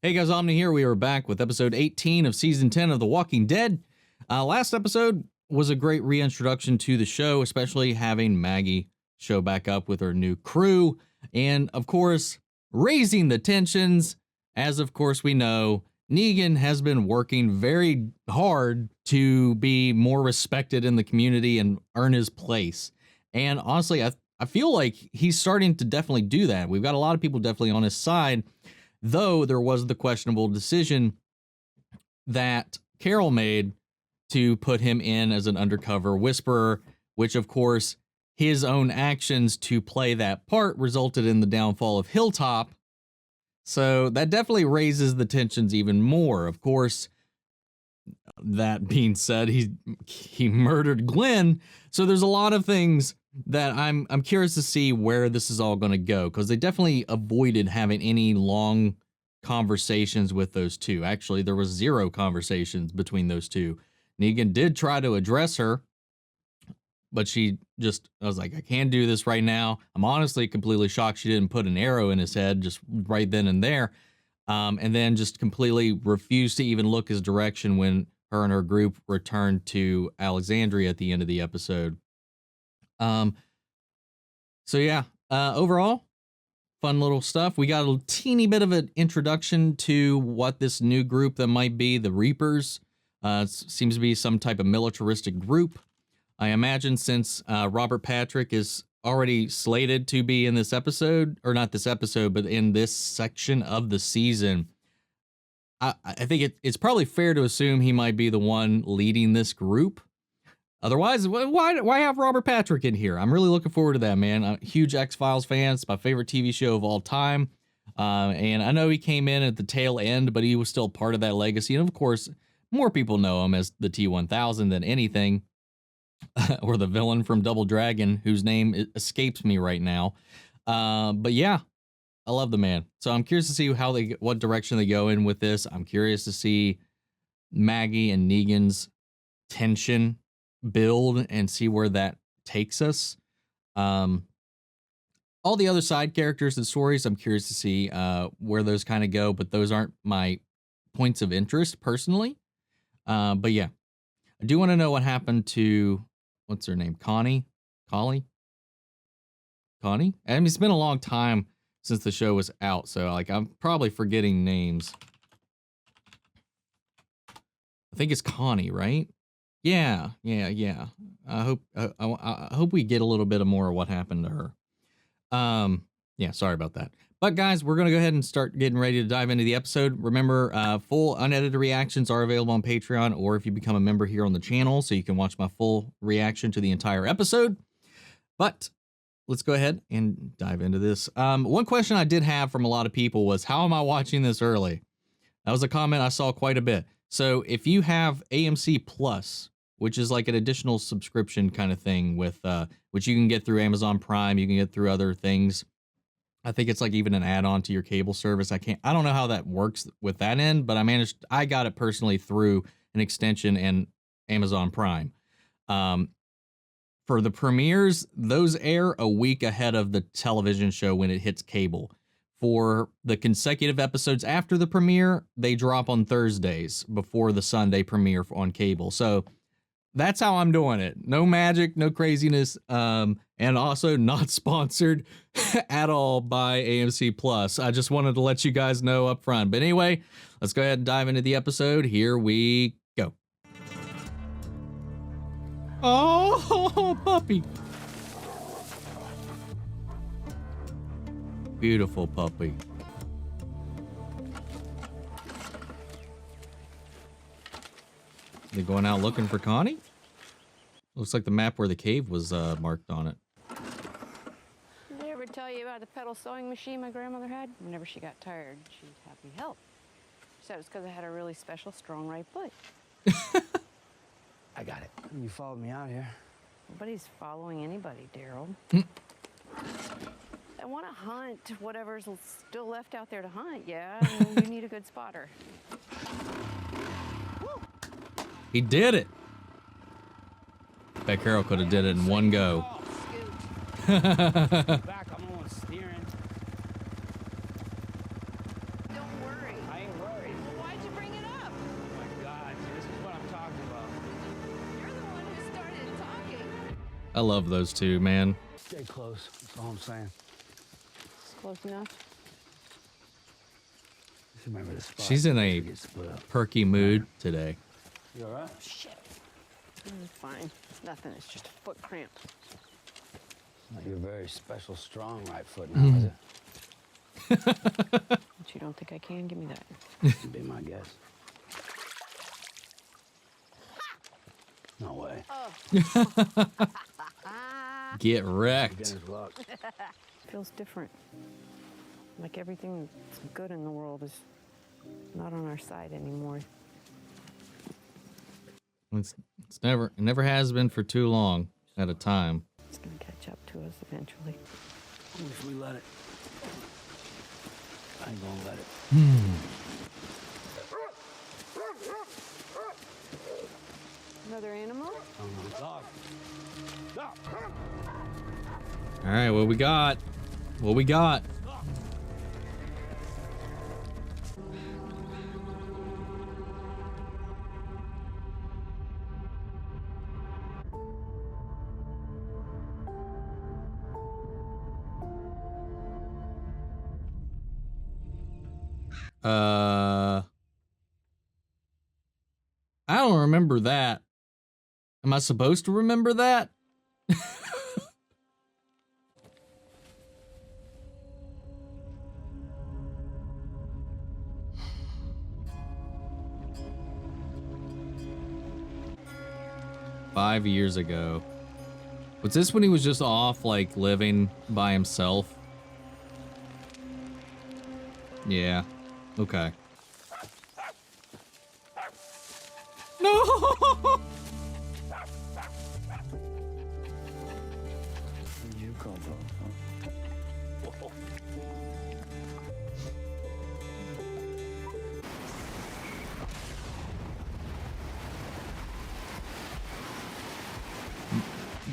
Hey guys, Omni here. We are back with episode 18 of season 10 of The Walking Dead. Last episode was a great reintroduction to the show, especially having Maggie show back up with her new crew. And of course, raising the tensions, as of course we know, Negan has been working very hard to be more respected in the community and earn his place. And honestly, I feel like he's starting to definitely do that. We've got a lot of people definitely on his side. Though there was the questionable decision that Carol made to put him in as an undercover whisperer, which of course his own actions to play that part resulted in the downfall of Hilltop. So that definitely raises the tensions even more. Of course, that being said, he murdered Glenn. So there's a lot of things that I'm curious to see where this is all going to go, because they definitely avoided having any long conversations with those two. Actually, there was 0 conversations between those two. Negan did try to address her, but I was like, I can't do this right now. I'm honestly completely shocked she didn't put an arrow in his head just right then and there. And then just completely refused to even look his direction when her and her group returned to Alexandria at the end of the episode. So yeah, overall, fun little stuff. We got a teeny bit of an introduction to what this new group that might be, the Reapers. Seems to be some type of militaristic group. I imagine since Robert Patrick is already slated to be in this episode, or not this episode, but in this section of the season, I think it's probably fair to assume he might be the one leading this group. Otherwise, why have Robert Patrick in here? I'm really looking forward to that, man. I'm a huge X-Files fan. It's my favorite TV show of all time. And I know he came in at the tail end, but he was still part of that legacy. And of course, more people know him as the T-1000 than anything, or the villain from Double Dragon, whose name escapes me right now. But yeah, I love the man. So I'm curious to see what direction they go in with this. I'm curious to see Maggie and Negan's tension build and see where that takes us. All the other side characters and stories, I'm curious to see where those kind of go, but those aren't my points of interest personally. But yeah, I do want to know what happened to, what's her name? Connie? I mean, it's been a long time since the show was out, so like I'm probably forgetting names. I think it's Connie, right? Yeah. I hope we get a little bit of more of what happened to her. Yeah, sorry about that. But guys, we're going to go ahead and start getting ready to dive into the episode. Remember, full unedited reactions are available on Patreon, or if you become a member here on the channel, so you can watch my full reaction to the entire episode. But let's go ahead and dive into this. One question I did have from a lot of people was, how am I watching this early? That was a comment I saw quite a bit. So if you have AMC Plus, which is like an additional subscription kind of thing with which you can get through Amazon Prime, you can get through other things. I think it's like even an add-on to your cable service. I don't know how that works with that end, but I got it personally through an extension and Amazon Prime. For the premieres, those air a week ahead of the television show when it hits cable. For the consecutive episodes after the premiere, they drop on Thursdays before the Sunday premiere on cable. So that's how I'm doing it. No magic, no craziness, and also not sponsored at all by AMC Plus. I just wanted to let you guys know up front. But anyway, let's go ahead and dive into the episode. Here we go. Oh, puppy. Beautiful puppy. They going out looking for Connie? Looks like the map where the cave was marked on it. Did I ever tell you about the pedal sewing machine my grandmother had? Whenever she got tired, she'd have me help. She said it was because I had a really special strong right foot. I got it. You followed me out here. Nobody's following anybody, Daryl. I want to hunt whatever's still left out there to hunt, yeah? I mean, you need a good spotter. He did it. Bet Carol could have did it in one go. Back, I'm on steering. Don't worry. I ain't I love those two, man. Stay close. That's all I'm saying. It's close enough. Just remember the spot. She's in a Get split up. perky mood today. You all right? Shit. It's fine. It's nothing. It's just a foot cramp. Not your very special strong right foot now, is it? But you don't think I can? Give me that. Would be my guess. No way. Get wrecked. Beginner's luck. Feels different. Like everything that's good in the world is not on our side anymore. It never has been for too long at a time. It's gonna catch up to us eventually. If we let it. I ain't gonna let it. Another animal? Dog. Dog. All right, what we got? What we got? I don't remember that. Am I supposed to remember that? 5 years ago. Was this when he was just off, like, living by himself? Yeah. Okay. No! Where'd you come from? Huh?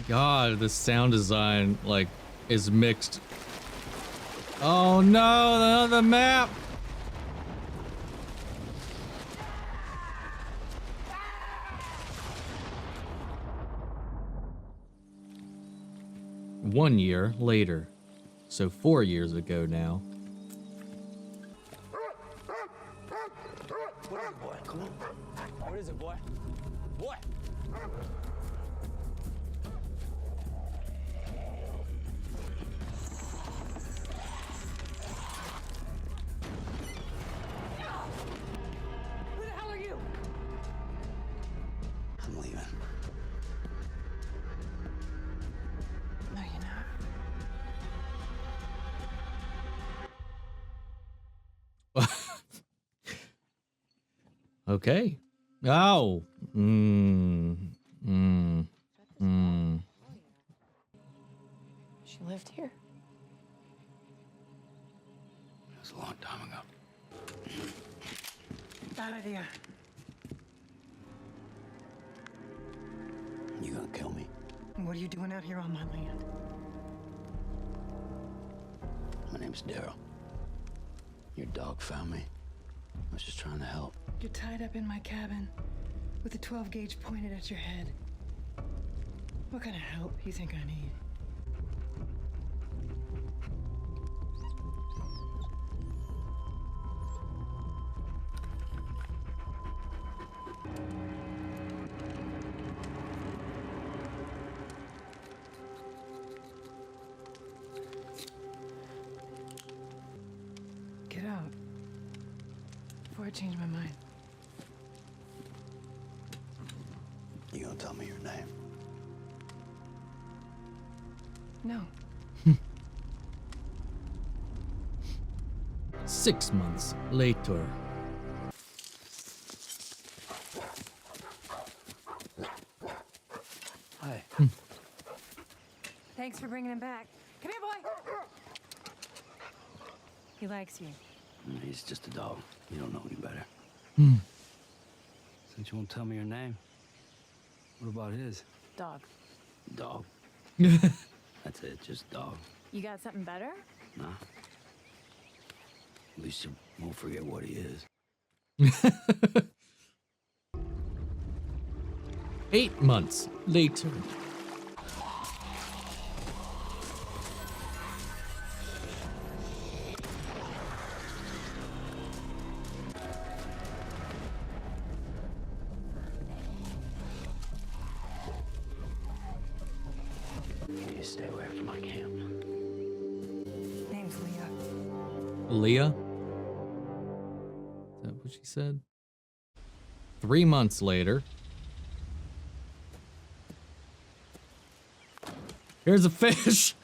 God, the sound design, like, is mixed. Oh no, the map! One year later. So 4 years ago now. What is it, boy? Come on. What is it, boy? Boy! Who the hell are you? I'm leaving. No, you're not. Okay. Oh. She lived here. It was a long time ago. Bad idea. You gonna kill me? What are you doing out here on my land? My name's Daryl. Your dog found me. I was just trying to help. You're tied up in my cabin with a 12 gauge pointed at your head. What kind of help you think I need? Get out before I change my mind. You gonna tell me your name? No. 6 months later. Hi. Thanks for bringing him back. Come here, boy. He likes you. He's just a dog. You don't know any better. Since you won't tell me your name, what about his? Dog. Dog. That's it, just dog. You got something better? Nah. At least you won't forget what he is. 8 months later. stay away from my camp. Name's Leah. Leah? Is that what she said? 3 months later. Here's a fish.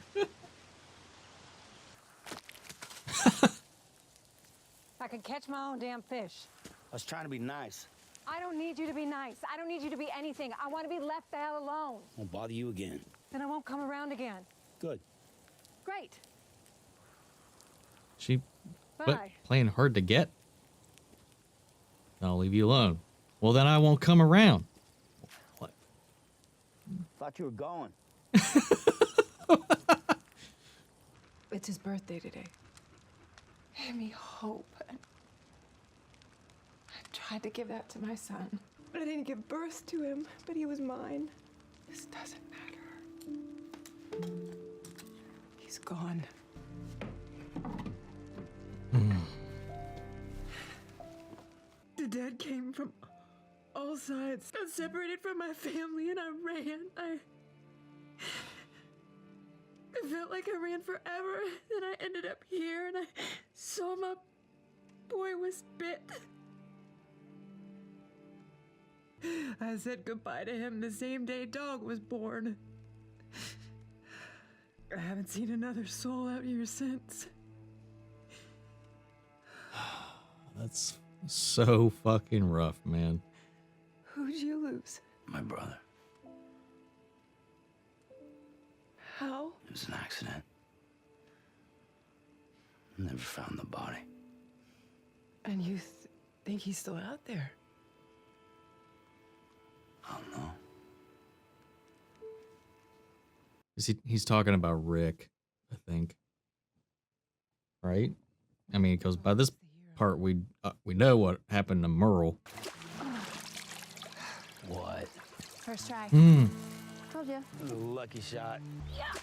I could catch my own damn fish. I was trying to be nice. I don't need you to be nice. I don't need you to be anything. I want to be left the hell alone. Won't bother you again. Then I won't come around again. Good. Great. She Bye. playing hard to get. I'll leave you alone. Well, then I won't come around. What? Thought you were going. It's his birthday today. Give me hope. I tried to give that to my son, but I didn't give birth to him, but he was mine. This doesn't matter. He's gone. The dead came from all sides. I got separated from my family and I ran. I felt like I ran forever. Then I ended up here and I saw my boy was bit. I said goodbye to him the same day Dog was born. I haven't seen another soul out here since. That's so fucking rough, man. Who'd you lose? My brother. How? It was an accident. Never found the body. And you think he's still out there? I don't know. He's talking about Rick, I think. Right? I mean, because by this part we know what happened to Merle. What? First try. Told you. It was a lucky shot. Yeah.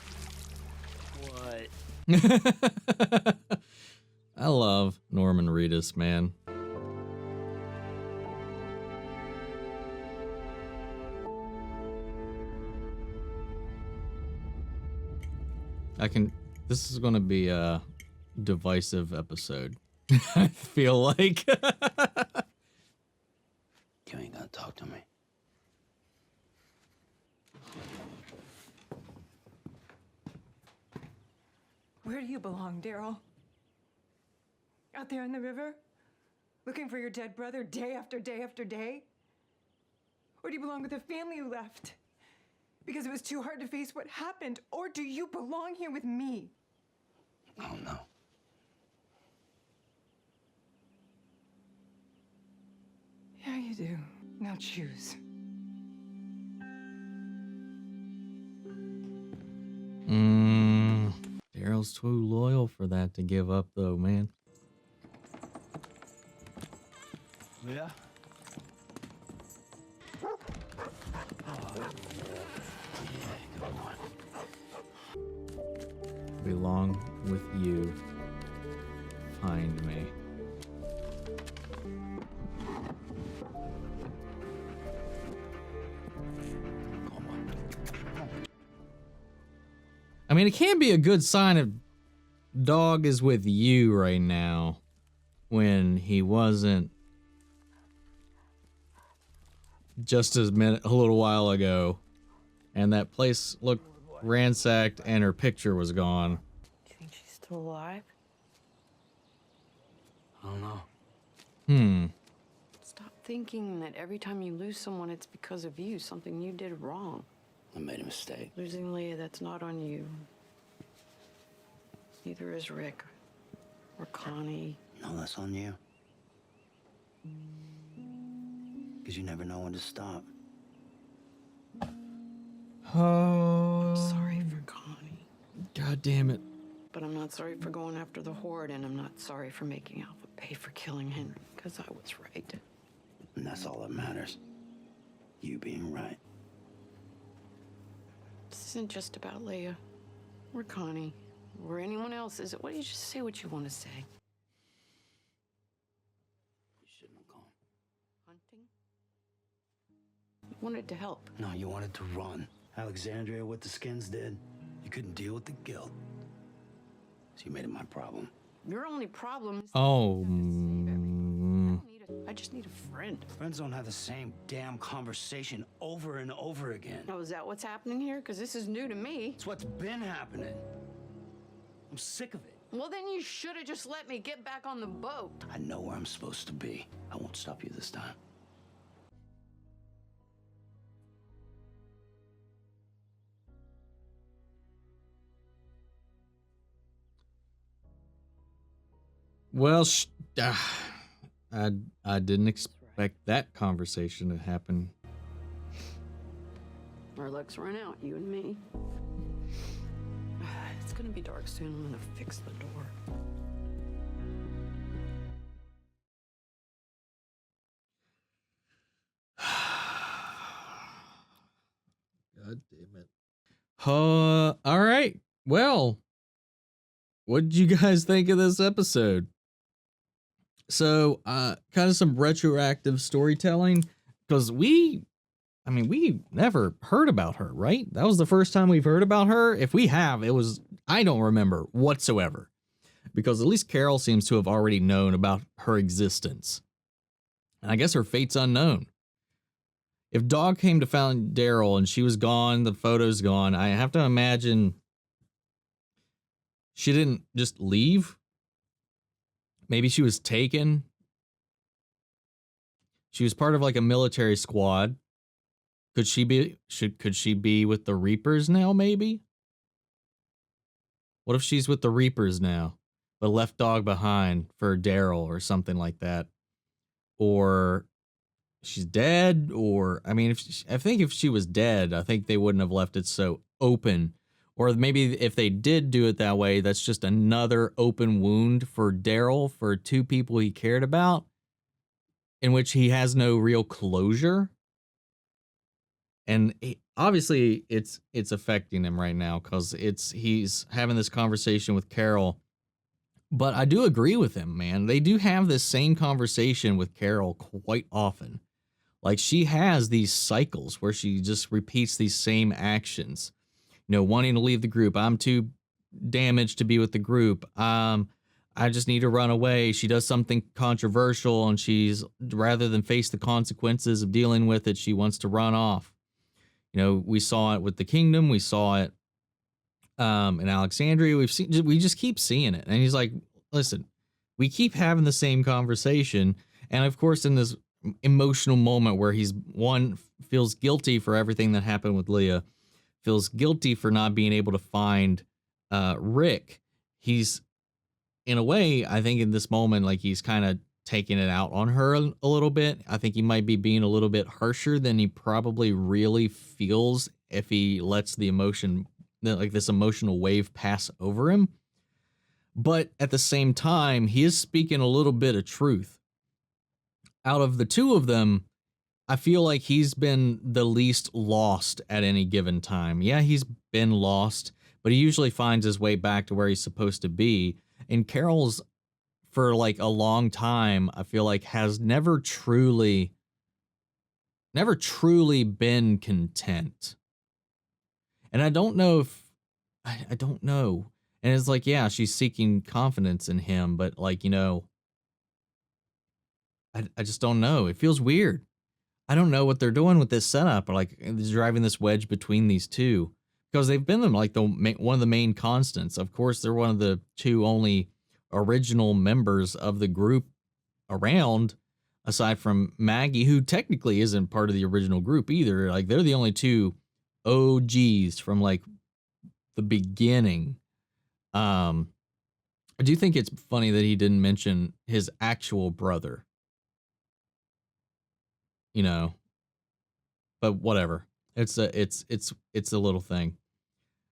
What? I love Norman Reedus, man. This is going to be a divisive episode. I feel like. You ain't gonna talk to me. Where do you belong, Daryl? Out there in the river? Looking for your dead brother day after day after day? Or do you belong with the family you left? Because it was too hard to face what happened? Or do you belong here with me? I don't know. Yeah, you do. Now choose. Daryl's too loyal for that to give up, though, man. Yeah? Belong with you. Find me. I mean, it can't be a good sign if Dog is with you right now when he wasn't just a little while ago, and that place looked ransacked and her picture was gone. Do you think she's still alive? I don't know. Stop thinking that every time you lose someone, it's because of you, something you did wrong. I made a mistake. Losing Leah, that's not on you. Neither is Rick or Connie. No, that's on you. Because you never know when to stop. Oh, Sorry for Connie. God damn it. But I'm not sorry for going after the Horde, and I'm not sorry for making Alpha pay for killing Henry, because I was right. And that's all that matters. You being right. This isn't just about Leah or Connie or anyone else, is it? Why don't you just say what you want to say? You shouldn't have gone. Hunting? You wanted to help. No, you wanted to run. Alexandria, what the Skins did. You couldn't deal with the guilt. So you made it my problem. Your only problem is Oh, I just need a friend. Friends don't have the same damn conversation over and over again. Oh, is that what's happening here? Because this is new to me. It's what's been happening. I'm sick of it. Well, then you should have just let me get back on the boat. I know where I'm supposed to be. I won't stop you this time. well, I didn't expect that conversation to happen. Our luck's run out, you and me. It's gonna be dark soon. I'm gonna fix the door. God damn it. All right. Well, what did you guys think of this episode? So, kind of some retroactive storytelling, because we never heard about her, right? That was the first time we've heard about her. If we have, I don't remember whatsoever, because at least Carol seems to have already known about her existence. And I guess her fate's unknown. If Dog came to find Daryl and she was gone, the photo's gone, I have to imagine she didn't just leave. Maybe she was taken. She was part of like a military squad. Could she be with the Reapers now, maybe? What if she's with the Reapers now, but left Dog behind for Daryl or something like that? Or she's dead, or I mean, I think if she was dead, I think they wouldn't have left it so open. Or maybe if they did do it that way, that's just another open wound for Daryl, for two people he cared about, in which he has no real closure. And obviously it's affecting him right now, because he's having this conversation with Carol. But I do agree with him, man. They do have this same conversation with Carol quite often. Like, she has these cycles where she just repeats these same actions. You know, wanting to leave the group. I'm too damaged to be with the group. I just need to run away. She does something controversial, and rather than face the consequences of dealing with it, she wants to run off. You know, we saw it with the Kingdom. We saw it in Alexandria. We just keep seeing it. And he's like, listen, we keep having the same conversation. And of course, in this emotional moment where feels guilty for everything that happened with Leah, feels guilty for not being able to find Rick. He's, in a way, I think in this moment, like, he's kind of taking it out on her a little bit. I think he might be being a little bit harsher than he probably really feels if he lets the emotion, like this emotional wave, pass over him. But at the same time, he is speaking a little bit of truth. Out of the two of them, I feel like he's been the least lost at any given time. Yeah, he's been lost, but he usually finds his way back to where he's supposed to be. And Carol's, for like a long time, I feel like has never truly been content. And I don't know. And it's like, yeah, she's seeking confidence in him, but like, you know, I just don't know. It feels weird. I don't know what they're doing with this setup, or like driving this wedge between these two, because they've been like one of the main constants. Of course, they're one of the two only original members of the group around, aside from Maggie, who technically isn't part of the original group either. Like, they're the only two OGs from like the beginning. I do think it's funny that he didn't mention his actual brother. You know, but whatever. It's a little thing.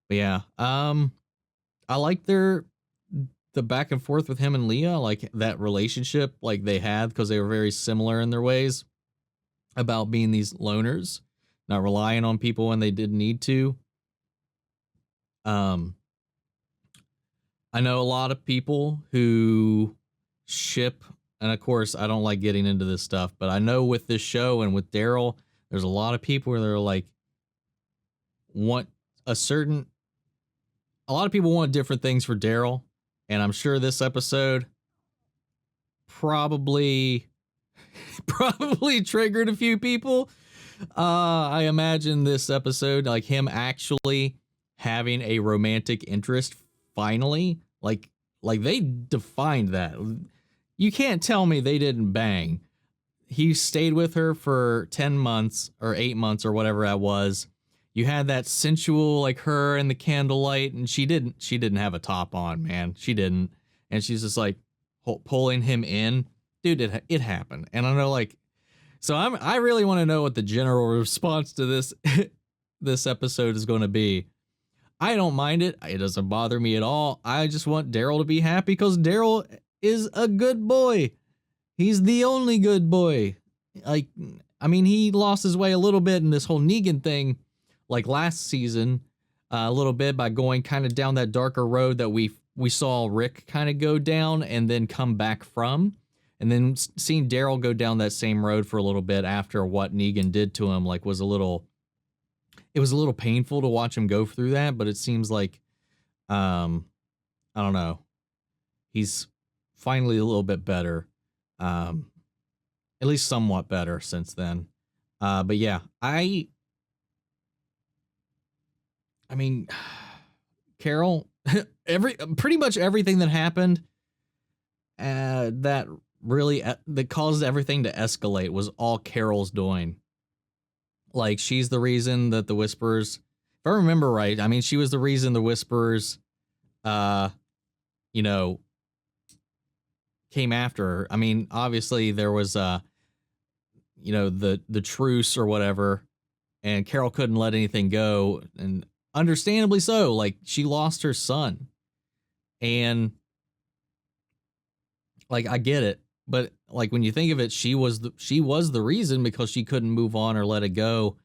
But yeah, I like the back and forth with him and Leah, like that relationship like they had, because they were very similar in their ways about being these loners, not relying on people when they didn't need to. I know a lot of people who ship. And of course, I don't like getting into this stuff, but I know with this show and with Daryl, there's a lot of people where they're like, want a certain a lot of people want different things for Daryl, and I'm sure this episode probably triggered a few people. I imagine this episode, like him actually having a romantic interest finally, like they defined that. You can't tell me they didn't bang. He stayed with her for 10 months or 8 months or whatever that was. You had that sensual, like her and the candlelight, and she didn't have a top on, man. She didn't. And she's just like pulling him in. Dude, it happened. And I know, like, so I really want to know what the general response to this this episode is going to be. I don't mind it. It doesn't bother me at all. I just want Daryl to be happy because Daryl is a good boy. He's the only good boy. Like, I mean, he lost his way a little bit in this whole Negan thing, like last season, a little bit by going kind of down that darker road that we saw Rick kind of go down and then come back from. And then seeing Daryl go down that same road for a little bit after what Negan did to him, like it was a little painful to watch him go through that, but it seems like, I don't know, he's finally a little bit better, at least somewhat better since then. But yeah, I mean, Carol, pretty much everything that happened, that caused everything to escalate was all Carol's doing. Like, she's the reason that the Whisperers, if I remember right, I mean, she was the reason the Whisperers, came after her. I mean, obviously there was, the truce or whatever, and Carol couldn't let anything go, and understandably so. Like, she lost her son, and like, I get it, but like, when you think of it, she was the reason, because she couldn't move on or let it go,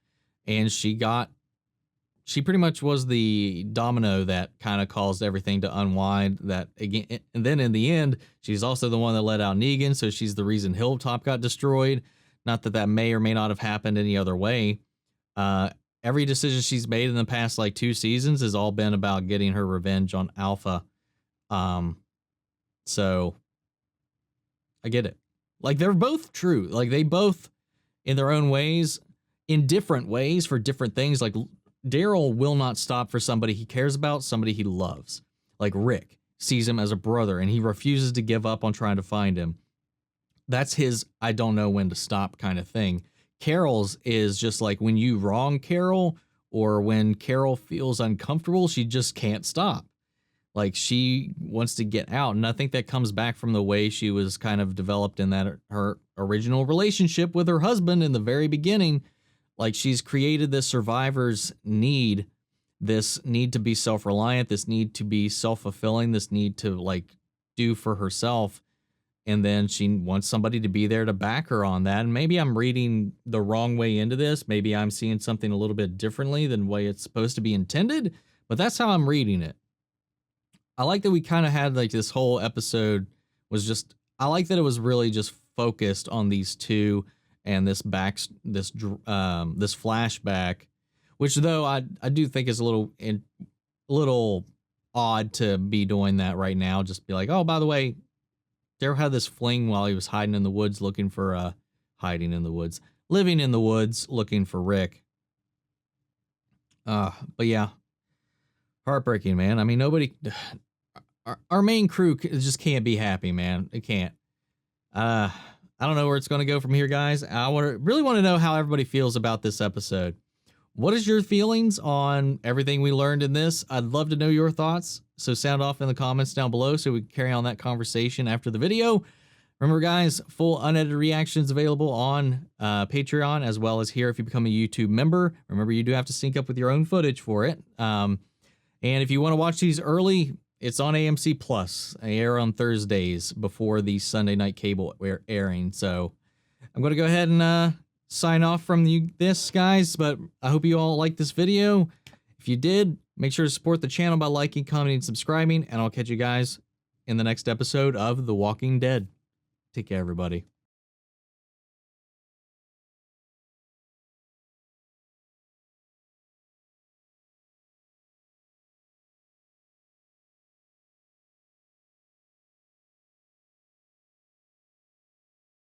and she pretty much was the domino that kind of caused everything to unwind. That again, and then in the end, she's also the one that let out Negan, so she's the reason Hilltop got destroyed. Not that that may or may not have happened any other way. Every decision she's made in the past like 2 seasons has all been about getting her revenge on Alpha. So I get it. Like, they're both true. Like, they both, in their own ways, in different ways for different things. Like, Daryl will not stop for somebody he cares about, somebody he loves. Like, Rick sees him as a brother, and he refuses to give up on trying to find him. That's his I don't know when to stop kind of thing. Carol's is just like, when you wrong Carol, or when Carol feels uncomfortable, she just can't stop. Like, she wants to get out. And I think that comes back from the way she was kind of developed in that her original relationship with her husband in the very beginning. Like, she's created this survivor's need, this need to be self-reliant, this need to be self-fulfilling, this need to like do for herself. And then she wants somebody to be there to back her on that. And maybe I'm reading the wrong way into this. Maybe I'm seeing something a little bit differently than the way it's supposed to be intended, but that's how I'm reading it. I like that we kind of had like this whole episode was just, I like that it was really just focused on these two and this flashback, which though I do think is a little odd to be doing that right now. Just be like, oh, by the way, Daryl had this fling while he was living in the woods looking for Rick. But yeah, heartbreaking, man. I mean, nobody, our main crew just can't be happy, man. It can't. I don't know where it's going to go from here, guys. I really want to know how everybody feels about this episode. What is your feelings on everything we learned in this? I'd love to know your thoughts. So sound off in the comments down below so we can carry on that conversation after the video. Remember, guys, full unedited reactions available on Patreon, as well as here if you become a YouTube member. Remember, you do have to sync up with your own footage for it. And if you want to watch these early, it's on AMC Plus. They air on Thursdays before the Sunday night cable airing. So I'm going to go ahead and sign off from this, guys. But I hope you all liked this video. If you did, make sure to support the channel by liking, commenting, and subscribing. And I'll catch you guys in the next episode of The Walking Dead. Take care, everybody.